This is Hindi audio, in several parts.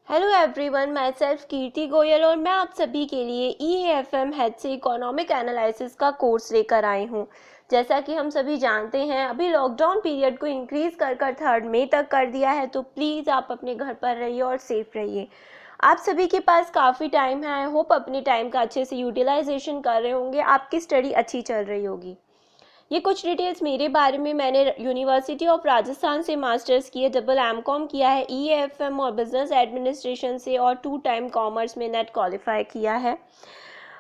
हेलो एवरीवन, माई सेल्फ कीर्ति गोयल और मैं आप सभी के लिए EAFM हेड से इकोनॉमिक एनालिसिस का कोर्स लेकर आई हूँ। जैसा कि हम सभी जानते हैं, अभी लॉकडाउन पीरियड को इंक्रीज़ कर 3 मई तक कर दिया है, तो प्लीज़ आप अपने घर पर रहिए और सेफ रहिए। आप सभी के पास काफ़ी टाइम है। आई होप अपने टाइम का अच्छे से यूटिलाइजेशन कर रहे होंगे, आपकी स्टडी अच्छी चल रही होगी। ये कुछ डिटेल्स मेरे बारे में। मैंने यूनिवर्सिटी ऑफ राजस्थान से मास्टर्स किए, डबल एमकॉम किया है EAFM और बिजनेस एडमिनिस्ट्रेशन से, और 2 टाइम कॉमर्स में नेट क्वालिफाई किया है।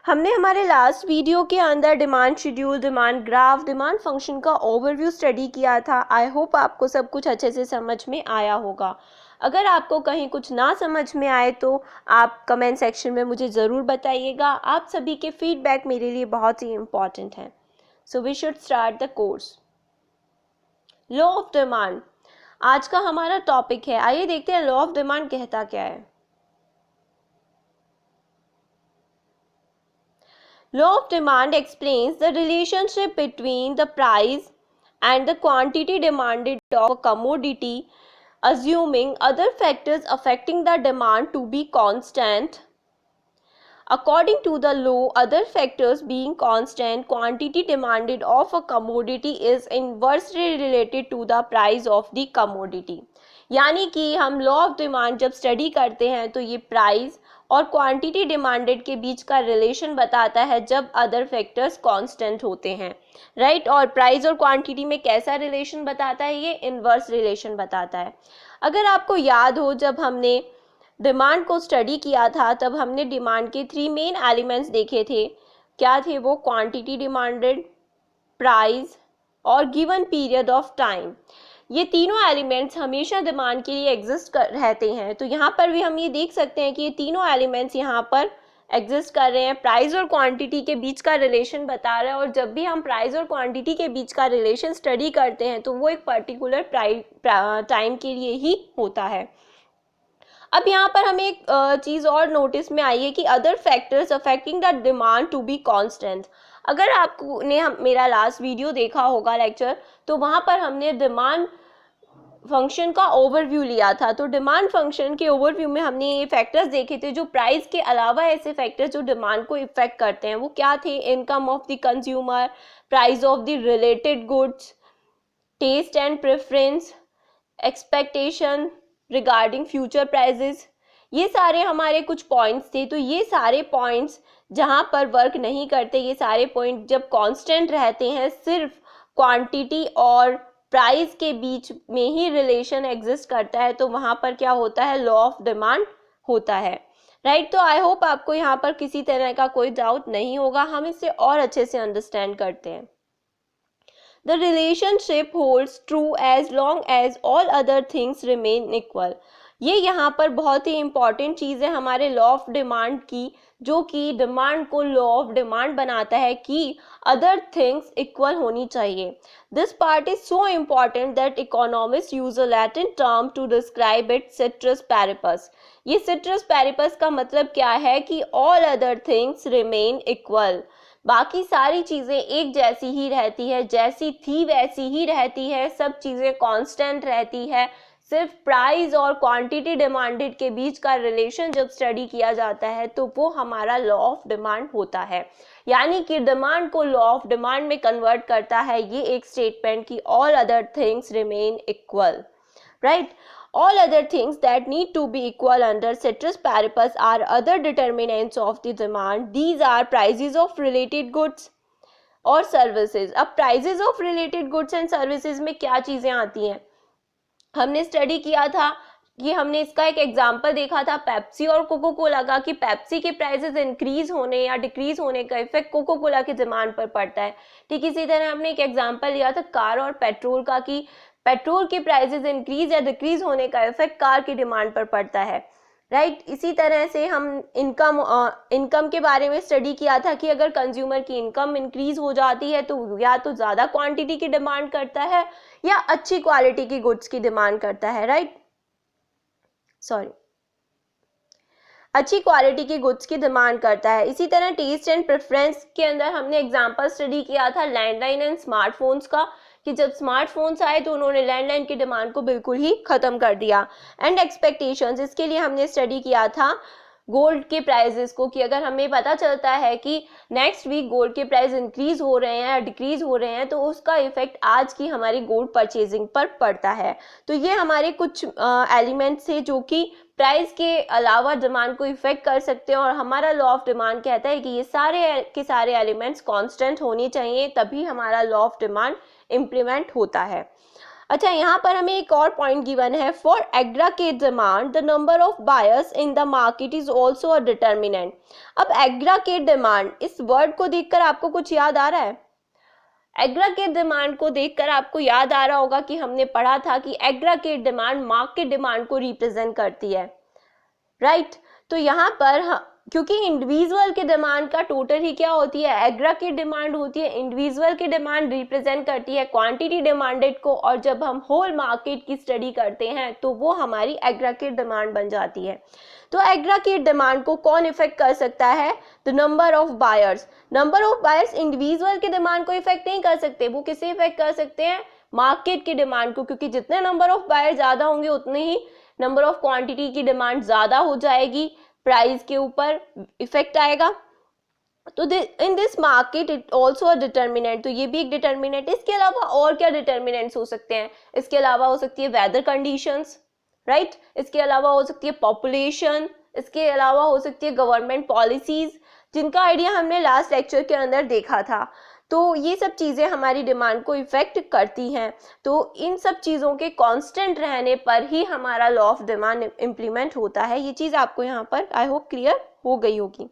हमने हमारे लास्ट वीडियो के अंदर demand schedule, demand graph, demand function का ओवरव्यू स्टडी किया था। आई होप आपको सब कुछ अच्छे से समझ में आया होगा। अगर आपको कहीं कुछ ना समझ में आए तो आप कमेंट सेक्शन में मुझे ज़रूर बताइएगा। आप सभी के फीडबैक मेरे लिए बहुत ही इम्पॉर्टेंट है। So we should start the course. Law of demand आज का हमारा टॉपिक है। आइए देखते हैं लॉ ऑफ डिमांड कहता क्या है। Law of demand explains the relationship between the price and the quantity demanded of a commodity, assuming other factors affecting the demand to be constant. According to the law, other factors being constant, quantity demanded of a commodity is inversely related to the price of the commodity. यानी कि हम लॉ ऑफ डिमांड जब स्टडी करते हैं तो ये प्राइस और क्वांटिटी डिमांडेड के बीच का रिलेशन बताता है जब अदर फैक्टर्स कांस्टेंट होते हैं, राइट। और प्राइस और क्वांटिटी में कैसा रिलेशन बताता है? ये इनवर्स रिलेशन बताता है। अगर आपको याद हो, जब हमने डिमांड को स्टडी किया था तब हमने डिमांड के 3 मेन एलिमेंट्स देखे थे। क्या थे वो? क्वांटिटी डिमांडेड, प्राइस और गिवन पीरियड ऑफ टाइम। ये तीनों एलिमेंट्स हमेशा डिमांड के लिए एग्जिस्ट रहते हैं। तो यहाँ पर भी हम ये देख सकते हैं कि ये तीनों एलिमेंट्स यहाँ पर एग्जिस्ट कर रहे हैं। प्राइस और क्वांटिटी के बीच का रिलेशन बता रहा है, और जब भी हम प्राइस और क्वांटिटी के बीच का रिलेशन स्टडी करते हैं तो वो एक पर्टिकुलर टाइम के लिए ही होता है। अब यहाँ पर हमें एक चीज़ और नोटिस में आई है कि other factors affecting the demand to be constant. अगर आपने मेरा लास्ट वीडियो देखा होगा लेक्चर, तो वहाँ पर हमने डिमांड फंक्शन का ओवरव्यू लिया था। तो डिमांड फंक्शन के ओवरव्यू में हमने ये फैक्टर्स देखे थे जो प्राइस के अलावा ऐसे फैक्टर्स जो डिमांड को इफेक्ट करते हैं। वो क्या थे? Income of the consumer, price of the related goods, taste and preference, expectation regarding future prices. ये सारे हमारे कुछ पॉइंट्स थे। तो ये सारे पॉइंट्स जहाँ पर वर्क नहीं करते, ये सारे पॉइंट जब कांस्टेंट रहते हैं, सिर्फ क्वांटिटी और प्राइस के बीच में ही रिलेशन एग्जिस्ट करता है, तो वहाँ पर क्या होता है? लॉ ऑफ डिमांड होता है, राइट। तो आई होप आपको यहाँ पर किसी तरह का कोई डाउट नहीं होगा। हम इसे और अच्छे से अंडरस्टैंड करते हैं। The relationship holds true as long as all other things remain equal. ये यहाँ पर बहुत ही इंपॉर्टेंट चीज़ है हमारे लॉ ऑफ डिमांड की, जो कि डिमांड को लॉ ऑफ डिमांड बनाता है कि अदर थिंग्स इक्वल होनी चाहिए। This part is so important that economist use a Latin term to describe it, ceteris paribus. ये सिट्रस पैरिपस का मतलब क्या है? कि all other things remain equal. बाकी सारी चीज़ें एक जैसी ही रहती है, जैसी थी वैसी ही रहती है, सब चीज़ें कांस्टेंट रहती है। सिर्फ प्राइस और क्वांटिटी डिमांडेड के बीच का रिलेशन जब स्टडी किया जाता है तो वो हमारा लॉ ऑफ डिमांड होता है। यानी कि डिमांड को लॉ ऑफ डिमांड में कन्वर्ट करता है ये एक स्टेटमेंट कि all other things remain equal, right. All other things that need to be equal under ceteris paribus are other determinants of the demand. These are prices of related goods और सर्विसेज। अब prizes of related goods and services में क्या चीज़ें आती हैं? हमने स्टडी किया था कि हमने इसका एक एग्जाम्पल देखा था पेप्सी और कोको कोला का, कि पेप्सी के प्राइसेस इंक्रीज होने या डिक्रीज होने का इफेक्ट कोको कोला की डिमांड पर पड़ता है। ठीक इसी तरह हमने एक एग्जाम्पल लिया था कार और पेट्रोल का, कि पेट्रोल के प्राइसेस इंक्रीज या डिक्रीज होने का इफेक्ट कार की डिमांड पर पड़ता है, राइट। इसी तरह से हम इनकम के बारे में स्टडी किया था कि अगर कंज्यूमर की इनकम इंक्रीज हो जाती है तो या तो ज़्यादा क्वांटिटी की डिमांड करता है या अच्छी क्वालिटी की गुड्स की डिमांड करता है, राइट। अच्छी क्वालिटी की गुड्स की डिमांड करता है। इसी तरह टेस्ट एंड प्रेफरेंस के अंदर हमने एग्जांपल स्टडी किया था लैंडलाइन एंड स्मार्टफोन्स का, कि जब स्मार्टफोन्स आए तो उन्होंने लैंडलाइन की डिमांड को बिल्कुल ही ख़त्म कर दिया। एंड एक्सपेक्टेशंस, इसके लिए हमने स्टडी किया था गोल्ड के प्राइजेस को, कि अगर हमें पता चलता है कि नेक्स्ट वीक गोल्ड के प्राइस इंक्रीज हो रहे हैं या डिक्रीज हो रहे हैं तो उसका इफेक्ट आज की हमारी गोल्ड परचेजिंग पर पड़ता है। तो ये हमारे कुछ एलिमेंट्स है जो कि प्राइस के अलावा डिमांड को इफेक्ट कर सकते हैं, और हमारा लॉ ऑफ डिमांड कहता है कि ये सारे के सारे एलिमेंट्स कांस्टेंट होने चाहिए, तभी हमारा लॉ ऑफ डिमांड इम्प्लीमेंट होता है। अच्छा, यहाँ पर हमें एक और पॉइंट गिवन है, for aggregate demand the number of buyers in the market is also a determinant. अब एग्रीगेट डिमांड, इस वर्ड को देखकर आपको कुछ याद आ रहा है? एग्रीगेट डिमांड को देखकर आपको याद आ रहा होगा कि हमने पढ़ा था कि एग्रीगेट डिमांड मार्केट डिमांड को रिप्रेजेंट करती है, राइट? तो यहाँ पर क्योंकि इंडिविजुअल के डिमांड का टोटल ही क्या होती है, एग्रीगेट डिमांड होती है, इंडिविजुअल की डिमांड रिप्रेजेंट करती है क्वांटिटी डिमांडेड को, और जब हम होल मार्केट की स्टडी करते हैं तो वो हमारी एग्रीगेट डिमांड बन जाती है। तो एग्रीगेट डिमांड को कौन इफेक्ट कर सकता है? The number of buyers. Number of buyers individual की डिमांड को इफेक्ट नहीं कर सकते, वो किसे इफेक्ट कर सकते हैं? मार्केट की डिमांड को, क्योंकि जितने नंबर ऑफ बायर ज्यादा होंगे उतने ही नंबर ऑफ क्वांटिटी की डिमांड ज्यादा हो जाएगी, प्राइस के ऊपर इफेक्ट आएगा। तो in this market it also a determinant, तो ये भी एक डिटर्मिनेंट। इसके अलावा और क्या डिटर्मिनेंट्स हो सकते हैं? इसके अलावा हो सकती है वेदर कंडीशंस, राइट? इसके अलावा हो सकती है पॉपुलेशन, इसके अलावा हो सकती है गवर्नमेंट पॉलिसीज, जिनका आइडिया हमने लास्ट लेक्चर के अंदर देखा था। तो ये सब चीज़ें हमारी डिमांड को इफेक्ट करती हैं। तो इन सब चीज़ों के कांस्टेंट रहने पर ही हमारा लॉ ऑफ डिमांड इम्प्लीमेंट होता है। ये चीज़ आपको यहाँ पर आई होप क्लियर हो गई होगी।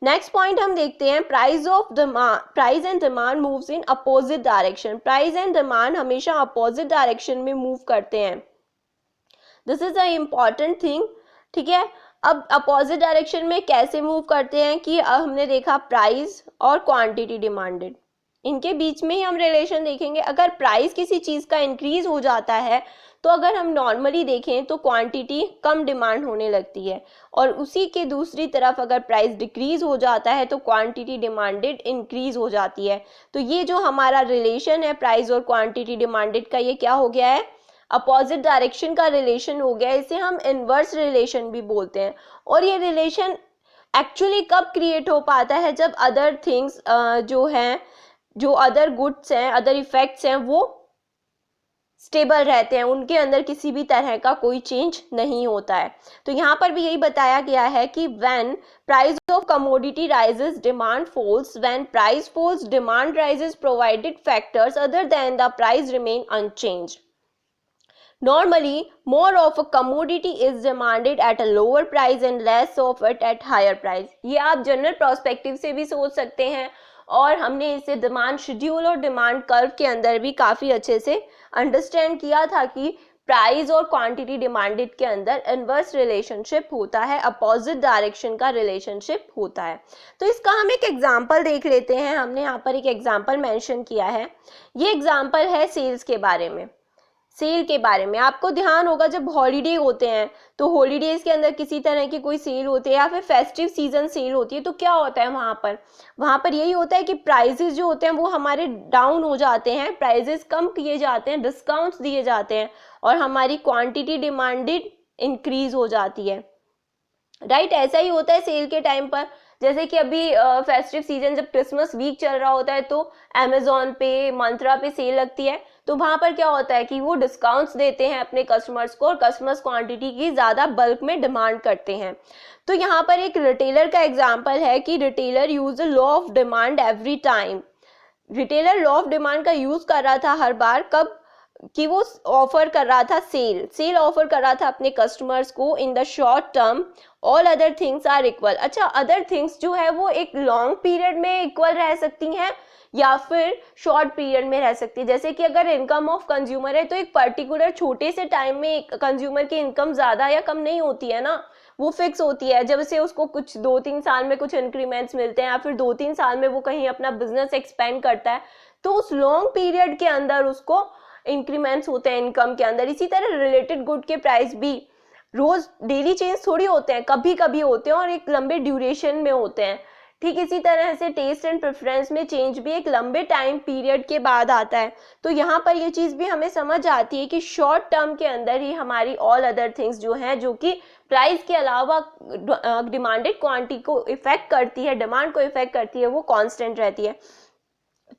नेक्स्ट पॉइंट हम देखते हैं, price and demand moves in opposite direction. Price and demand हमेशा अपोजिट डायरेक्शन में मूव करते हैं, this is a important thing, ठीक है? अब अपोजिट डायरेक्शन में कैसे मूव करते हैं कि हमने देखा प्राइस और क्वांटिटी डिमांडेड, इनके बीच में ही हम रिलेशन देखेंगे। अगर प्राइस किसी चीज़ का इंक्रीज हो जाता है तो अगर हम नॉर्मली देखें तो क्वांटिटी कम डिमांड होने लगती है, और उसी के दूसरी तरफ अगर प्राइस डिक्रीज हो जाता है तो क्वांटिटी डिमांडेड इंक्रीज हो जाती है। तो ये जो हमारा रिलेशन है प्राइस और क्वांटिटी डिमांडेड का, ये क्या हो गया है? अपोजिट डायरेक्शन का रिलेशन हो गया। इसे हम इनवर्स रिलेशन भी बोलते हैं। और ये रिलेशन एक्चुअली कब क्रिएट हो पाता है? जब अदर थिंग्स जो अदर गुड्स हैं, अदर इफेक्ट्स हैं, वो स्टेबल रहते हैं, उनके अंदर किसी भी तरह का कोई चेंज नहीं होता है। तो यहाँ पर भी यही बताया गया है कि when price of commodity rises demand falls, when price falls demand rises, provided factors other than the price remain unchanged. Normally, more of a commodity is demanded at a lower price and less of it at higher price. ये आप जनरल प्रोस्पेक्टिव से भी सोच सकते हैं, और हमने इसे डिमांड शेड्यूल और डिमांड कर्व के अंदर भी काफ़ी अच्छे से अंडरस्टैंड किया था कि प्राइस और क्वांटिटी डिमांडेड के अंदर इनवर्स रिलेशनशिप होता है, अपोजिट डायरेक्शन का रिलेशनशिप होता है। तो इसका हम एक एग्जांपल देख लेते हैं। हमने यहाँ पर एक एग्जांपल मेंशन किया है। ये एग्जांपल है सेल्स के बारे में। सेल के बारे में आपको ध्यान होगा, जब हॉलीडे होते हैं तो हॉलीडेज के अंदर किसी तरह की कोई सेल होती है या फिर फेस्टिव सीजन सेल होती है, तो क्या होता है वहाँ पर यही होता है कि प्राइसेस जो होते हैं वो हमारे डाउन हो जाते हैं, प्राइसेस कम किए जाते हैं, डिस्काउंट्स दिए जाते हैं, और हमारी क्वांटिटी डिमांडेड इंक्रीज हो जाती है, राइट? ऐसा ही होता है सेल के टाइम पर। जैसे कि अभी फेस्टिव सीजन जब क्रिसमस वीक चल रहा होता है तो अमेजोन पे, मंत्रा पे सेल लगती है, तो वहाँ पर क्या होता है कि वो डिस्काउंट्स देते हैं अपने कस्टमर्स को, और कस्टमर्स क्वांटिटी की ज़्यादा बल्क में डिमांड करते हैं। तो यहाँ पर एक रिटेलर का एग्जांपल है कि retailer use the law of demand every time. Retailer law of demand का यूज कर रहा था हर बार, कब? कि वो ऑफर कर रहा था सेल ऑफर कर रहा था अपने कस्टमर्स को in the short term, all other things are equal. अच्छा, अदर थिंग्स जो है वो एक लॉन्ग पीरियड में इक्वल रह सकती हैं या फिर शॉर्ट पीरियड में रह सकती है। जैसे कि अगर इनकम ऑफ कंज्यूमर है तो एक पर्टिकुलर छोटे से टाइम में कंज्यूमर की इनकम ज़्यादा या कम नहीं होती है ना, वो फिक्स होती है। जब से उसको कुछ 2-3 साल में कुछ इंक्रीमेंट्स मिलते हैं या फिर 2-3 साल में वो कहीं अपना बिजनेस एक्सपेंड करता है, तो उस लॉन्ग पीरियड के अंदर उसको इंक्रीमेंट्स होते हैं इनकम के अंदर। इसी तरह रिलेटेड गुड के प्राइस भी रोज डेली चेंज थोड़ी होते हैं, कभी कभी होते हैं और एक लंबे ड्यूरेशन में होते हैं, ठीक इसी तरह से टेस्ट एंड प्रेफरेंस में चेंज भी एक लंबे टाइम पीरियड के बाद आता है। तो यहाँ पर ये चीज़ भी हमें समझ आती है कि शॉर्ट टर्म के अंदर ही हमारी ऑल अदर थिंग्स जो हैं, जो कि प्राइस के अलावा डिमांडेड क्वांटिटी को इफेक्ट करती है, डिमांड को इफेक्ट करती है, वो कांस्टेंट रहती है।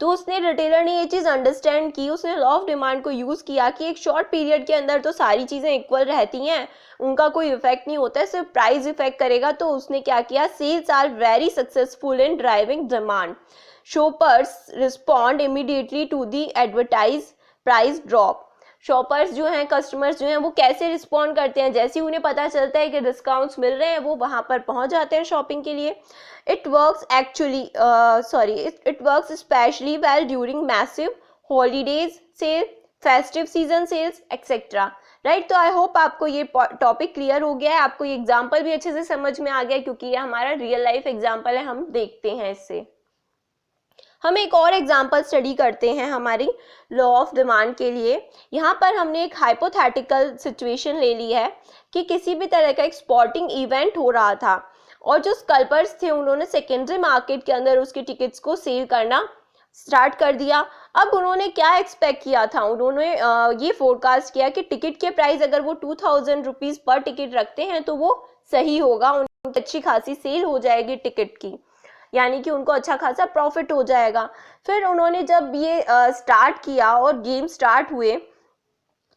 तो उसने रिटेलर ने ये चीज़ अंडरस्टैंड की, उसने लॉ ऑफ डिमांड को यूज़ किया कि एक शॉर्ट पीरियड के अंदर तो सारी चीज़ें इक्वल रहती हैं, उनका कोई इफेक्ट नहीं होता है, सिर्फ प्राइस इफेक्ट करेगा। तो उसने क्या किया, sales are very successful in driving demand, shoppers respond immediately to the advertise price drop. Shoppers जो हैं, कस्टमर्स जो हैं, वो कैसे रिस्पॉन्ड करते हैं, जैसे ही उन्हें पता चलता है कि डिस्काउंट्स मिल रहे हैं वो वहाँ पर पहुँच जाते हैं शॉपिंग के लिए। It works it works especially well during massive holidays sale, festive season sales, etc. Right. तो आई होप आपको ये टॉपिक क्लियर हो गया है, आपको ये एग्जाम्पल भी अच्छे से समझ में आ गया, क्योंकि ये हमारा रियल लाइफ एग्जाम्पल है, हम देखते हैं इससे। हम एक और एग्जाम्पल स्टडी करते हैं हमारी लॉ ऑफ डिमांड के लिए। यहाँ पर हमने एक हाइपोथेटिकल सिचुएशन ले ली है कि किसी भी तरह का एक स्पोर्टिंग इवेंट हो रहा था और जो स्कल्पर्स थे उन्होंने सेकेंडरी मार्केट के अंदर उसके टिकट्स को सेल करना स्टार्ट कर दिया। अब उन्होंने क्या एक्सपेक्ट किया था, उन्होंने ये फोरकास्ट किया कि टिकट के प्राइस अगर वो 2000 रुपीज़ पर टिकट रखते हैं तो वो सही होगा, उनकी अच्छी खासी सेल हो जाएगी टिकट की, यानी कि उनको अच्छा खासा प्रॉफिट हो जाएगा। फिर उन्होंने जब ये स्टार्ट किया और गेम स्टार्ट हुए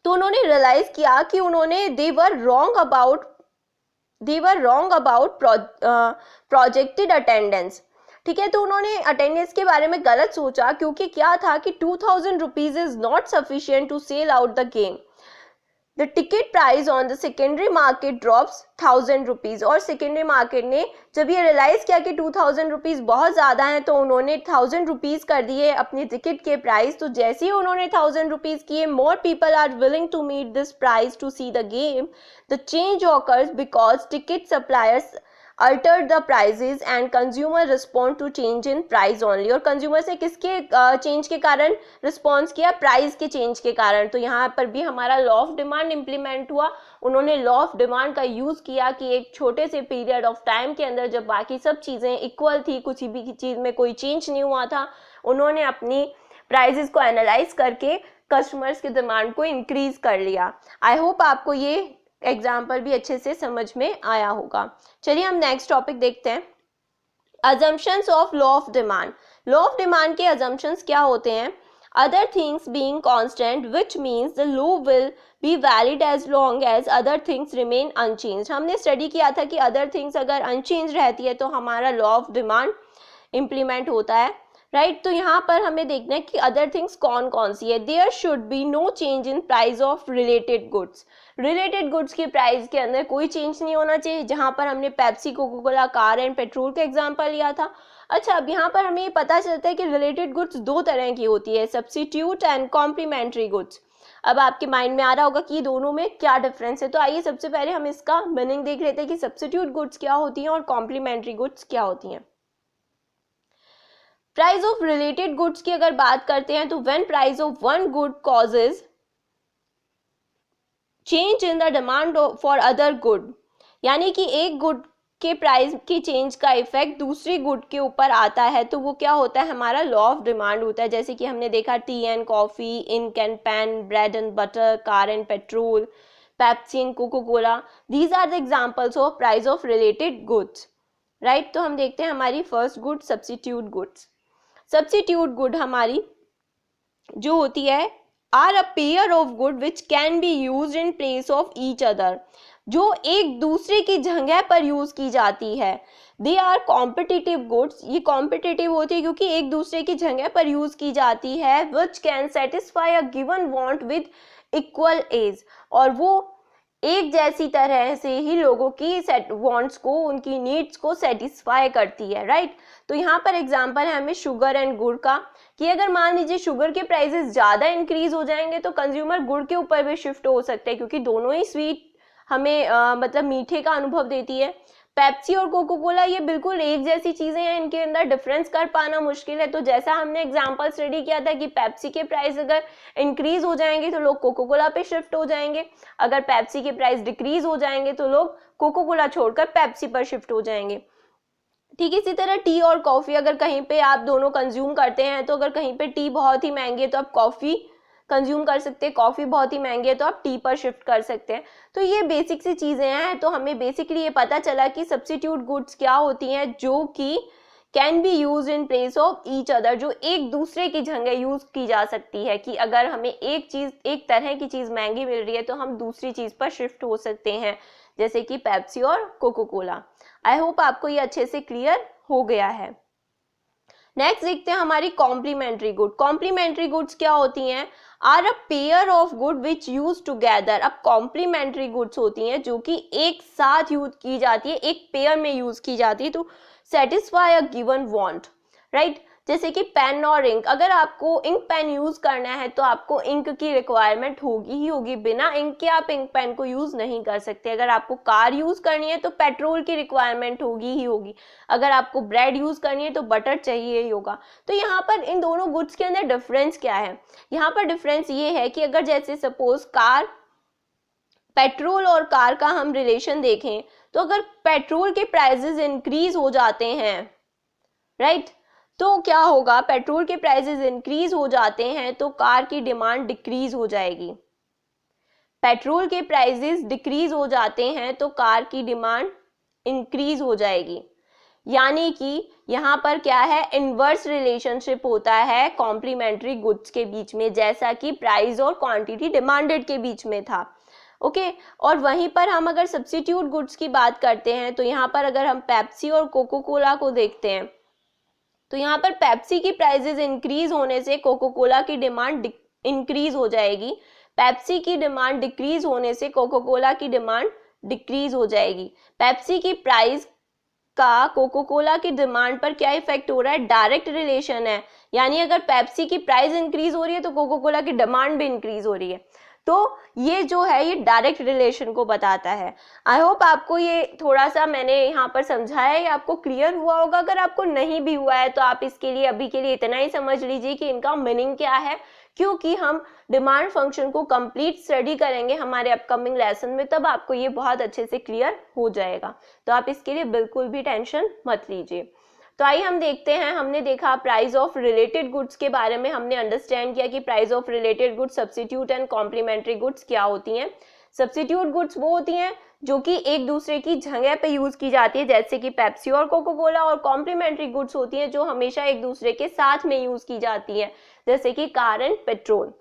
तो उन्होंने रियलाइज किया कि उन्होंने they were wrong about projected attendance. ठीक है, तो उन्होंने अटेंडेंस के बारे में गलत सोचा, क्योंकि क्या था कि 2000 rupees is not sufficient to sell out the game. The ticket price on the secondary market drops 1000 rupees. और सेकेंडरी मार्केट ने जब ये रियलाइज किया कि 2000 रुपीज बहुत ज़्यादा है तो उन्होंने 1000 रुपीज़ कर दिए अपनी टिकट के प्राइस। तो जैसे ही उन्होंने 1000 रुपीज़ किए, more people are willing to meet this price to see the game. The change occurs because ticket suppliers alter the prices and consumer respond to change in price only. और कंज्यूमर्स ने किसके चेंज के कारण रिस्पॉन्स किया, प्राइस के चेंज के कारण। तो यहाँ पर भी हमारा लॉ ऑफ डिमांड इम्प्लीमेंट हुआ। उन्होंने लॉ ऑफ डिमांड का यूज़ किया कि एक छोटे से पीरियड ऑफ टाइम के अंदर जब बाकी सब चीज़ें इक्वल थी, कुछ भी चीज़ में कोई चेंज नहीं हुआ था, उन्होंने अपनी प्राइजेस को एनालाइज करके कस्टमर्स की डिमांड को इंक्रीज कर लिया। आई होप आपको ये एग्जाम्पल भी अच्छे से समझ में आया होगा। चलिए हम नेक्स्ट टॉपिक देखते हैं, assumptions of law of demand. Law of demand के अजम्पशंस क्या होते हैं? Other things being constant which means the law will be valid as long as other things remain unchanged. हमने स्टडी किया था कि अदर थिंग्स अगर अनचेंज रहती है तो हमारा लॉ ऑफ डिमांड इम्प्लीमेंट होता है, राइट। तो यहाँ पर हमें देखना है कि अदर थिंग्स कौन कौन सी है। There should be no change in price of related goods. Related goods की प्राइस के अंदर कोई चेंज नहीं होना चाहिए, जहाँ पर हमने Pepsi, Coca Cola, car and petrol का एग्जांपल लिया था। अच्छा, अब यहाँ पर हमें ये पता चलता है कि रिलेटेड गुड्स दो तरह की होती है, सब्स्टिट्यूट एंड कॉम्प्लीमेंट्री गुड्स। अब आपके माइंड में आ रहा होगा कि दोनों में क्या डिफरेंस है, तो आइए सबसे पहले हम इसका मीनिंग देख लेते हैं कि सब्स्टिट्यूट गुड्स क्या होती हैं और कॉम्प्लीमेंट्री गुड्स क्या होती हैं। प्राइस ऑफ रिलेटेड गुड्स की अगर बात करते हैं तो when price of one good causes change in the demand for other good, यानी कि एक गुड के प्राइस की चेंज का इफेक्ट दूसरी गुड के ऊपर आता है, तो वो क्या होता है, हमारा लॉ ऑफ डिमांड होता है। जैसे कि हमने देखा tea and coffee, ink and pen, bread and butter, car and petrol, Pepsi and Coca Cola, these are the examples of price of related goods, right. तो हम देखते हैं हमारी first good, substitute goods. Substitute good हमारी जो होती है are a pair of good which can be used in place of each other, जो एक दूसरे की जगह पर यूज की जाती है। दे आर कॉम्पिटिटिव गुड्स, ये कॉम्पिटिटिव होती है क्योंकि एक दूसरे की जगह पर यूज की जाती है। Which can satisfy a given want with equal ease, और वो एक जैसी तरह से ही लोगों की वांट्स को, उनकी नीड्स को सेटिस्फाई करती है, राइट। तो यहाँ पर एग्जांपल है हमें शुगर एंड गुड़ का, कि अगर मान लीजिए शुगर के प्राइसेस ज़्यादा इंक्रीज हो जाएंगे तो कंज्यूमर गुड़ के ऊपर भी शिफ्ट हो सकते हैं, क्योंकि दोनों ही स्वीट हमें मतलब मीठे का अनुभव देती है। पेप्सी और कोको कोला ये बिल्कुल एक जैसी चीज़ें हैं, इनके अंदर डिफरेंस कर पाना मुश्किल है। तो जैसा हमने एग्जांपल स्टडी किया था कि पेप्सी के प्राइस अगर इंक्रीज हो जाएंगे तो लोग कोको कोला पे शिफ्ट हो जाएंगे, अगर पेप्सी के प्राइस डिक्रीज हो जाएंगे तो लोग कोको कोला छोड़कर पेप्सी पर शिफ्ट हो जाएंगे। ठीक, इसी तरह टी और कॉफ़ी, अगर कहीं पे आप दोनों कंज्यूम करते हैं तो अगर कहीं पे टी बहुत ही महंगी है तो आप कॉफ़ी कंज्यूम कर सकते हैं, कॉफ़ी बहुत ही महंगी है तो आप टी पर शिफ्ट कर सकते हैं। तो ये बेसिक सी चीज़ें हैं। तो हमें बेसिकली ये पता चला कि सब्स्टिट्यूट गुड्स क्या होती हैं जो कि can be use in place of each other, जो एक दूसरे की जगह यूज की जा सकती है कि अगर हमें एक तरह की चीज़ महंगी मिल रही है तो हम दूसरी चीज़ पर शिफ्ट हो सकते हैं, जैसे कि पेप्सी और कोको कोला। आई होप आपको ये अच्छे से क्लियर हो गया है। नेक्स्ट देखते हैं हमारी कॉम्प्लीमेंट्री गुड। कॉम्प्लीमेंट्री गुड्स क्या होती हैं? Are a pair of good which use together. अब कॉम्प्लीमेंट्री गुड्स होती हैं जो कि एक साथ यूज की जाती है, एक पेयर में यूज की जाती है to satisfy a given want, right. जैसे कि पेन और इंक, अगर आपको इंक पेन यूज करना है तो आपको इंक की रिक्वायरमेंट होगी ही होगी, बिना इंक के आप इंक पेन को यूज नहीं कर सकते। अगर आपको कार यूज करनी है तो पेट्रोल की रिक्वायरमेंट होगी ही होगी, अगर आपको ब्रेड यूज करनी है तो बटर चाहिए ही होगा। तो यहाँ पर इन दोनों गुड्स के अंदर डिफरेंस क्या है? यहाँ पर डिफरेंस ये है कि अगर जैसे सपोज कार, पेट्रोल और कार का हम रिलेशन देखें तो अगर पेट्रोल के प्राइसेस इंक्रीज हो जाते हैं, राइट, तो क्या होगा? पेट्रोल के प्राइसेस इंक्रीज हो जाते हैं तो कार की डिमांड डिक्रीज हो जाएगी। पेट्रोल के प्राइसेस डिक्रीज हो जाते हैं तो कार की डिमांड इंक्रीज हो जाएगी। यानी कि यहाँ पर क्या है? इनवर्स रिलेशनशिप होता है कॉम्प्लीमेंट्री गुड्स के बीच में, जैसा कि प्राइस और क्वांटिटी डिमांडेड के बीच में था। ओके, और वहीं पर हम अगर सब्स्टिट्यूट गुड्स की बात करते हैं तो यहाँ पर अगर हम पेप्सी और कोको कोला को देखते हैं तो यहाँ पर पेप्सी की प्राइसेस इंक्रीज होने से कोको कोला की डिमांड इंक्रीज हो जाएगी, पेप्सी की डिमांड डिक्रीज होने से कोको कोला की डिमांड डिक्रीज हो जाएगी। पेप्सी की प्राइस का कोको कोला की डिमांड पर क्या इफेक्ट हो रहा है? डायरेक्ट रिलेशन है, यानी अगर पेप्सी की प्राइस इंक्रीज हो रही है तो कोको कोला की डिमांड भी इंक्रीज हो रही है। तो ये जो है ये डायरेक्ट रिलेशन को बताता है। आई होप आपको ये थोड़ा सा मैंने यहाँ पर समझाया है, आपको क्लियर हुआ होगा। अगर आपको नहीं भी हुआ है तो आप इसके लिए अभी के लिए इतना ही समझ लीजिए कि इनका मीनिंग क्या है, क्योंकि हम डिमांड फंक्शन को कंप्लीट स्टडी करेंगे हमारे अपकमिंग लेसन में, तब आपको ये बहुत अच्छे से क्लियर हो जाएगा। तो आप इसके लिए बिल्कुल भी टेंशन मत लीजिए। तो आइए हम देखते हैं, हमने देखा प्राइस ऑफ रिलेटेड गुड्स के बारे में, हमने अंडरस्टैंड किया कि price of related goods, substitute and complementary goods क्या होती हैं। सब्स्टिट्यूट गुड्स वो होती हैं जो कि एक दूसरे की जगह पे यूज की जाती है, जैसे कि पेप्सी और कोको कोला, और कॉम्प्लीमेंट्री गुड्स होती हैं जो हमेशा एक दूसरे के साथ में यूज की जाती है, जैसे कि car and petrol.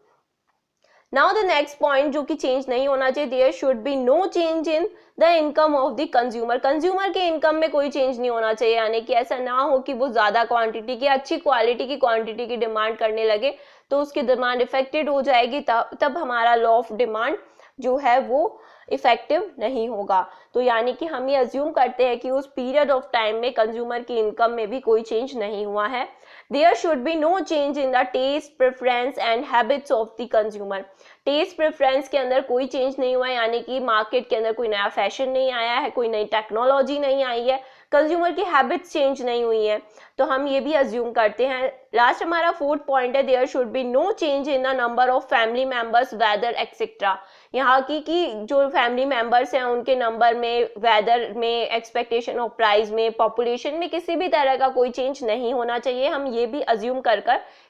Now the next point जो कि चेंज नहीं होना चाहिए, there should be no change in the income of the consumer. Consumer के इनकम में कोई चेंज नहीं होना चाहिए, यानी कि ऐसा ना हो कि वो ज्यादा क्वांटिटी की, अच्छी क्वालिटी की क्वांटिटी की डिमांड करने लगे तो उसकी डिमांड इफेक्टेड हो जाएगी, तब हमारा लॉ ऑफ डिमांड जो है वो इफेक्टिव नहीं होगा। तो यानी कि हम ये अज्यूम करते हैं कि उस पीरियड ऑफ टाइम में कंज्यूमर की इनकम में भी कोई चेंज नहीं हुआ है। There should be no change in the taste, preference and habits of the consumer. Taste preference के अंदर कोई चेंज नहीं हुआ है, यानी कि मार्केट के अंदर कोई नया फैशन नहीं आया है, कोई नई टेक्नोलॉजी नहीं आई है, कंज्यूमर की हैबिट्स चेंज नहीं हुई है, तो हम ये भी अज्यूम करते हैं। लास्ट हमारा फोर्थ पॉइंट है, there should be no change in the number of family members, weather etcetera. यहाँ की जो फैमिली मेंबर्स हैं उनके नंबर में, वेदर में, एक्सपेक्टेशन ऑफ प्राइस में, पॉपुलेशन में किसी भी तरह का कोई चेंज नहीं होना चाहिए, हम ये भी अज्यूम कर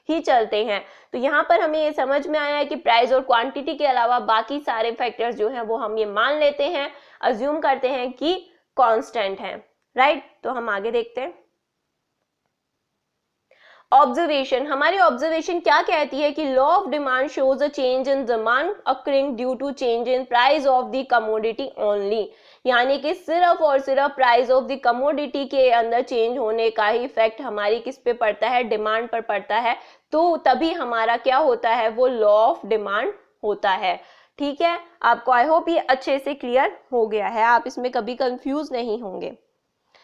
ही चलते हैं। तो यहाँ पर हमें ये समझ में आया है कि प्राइस और क्वांटिटी के अलावा बाकी सारे फैक्टर्स जो हैं वो हम ये मान लेते हैं, अज्यूम करते हैं कि कांस्टेंट हैं, राइट। तो हम आगे देखते हैं। ऑब्जर्वेशन, हमारी ऑब्जर्वेशन क्या कहती है कि law of demand shows a change in demand occurring due to change in price of the commodity only, यानी कि सिर्फ और सिर्फ प्राइस ऑफ द कमोडिटी के अंदर चेंज होने का ही इफेक्ट हमारी किस पे पड़ता है? डिमांड पर पड़ता है, तो तभी हमारा क्या होता है? वो लॉ ऑफ डिमांड होता है। ठीक है, आपको आई होप ये अच्छे से क्लियर हो गया है, आप इसमें कभी कंफ्यूज नहीं होंगे।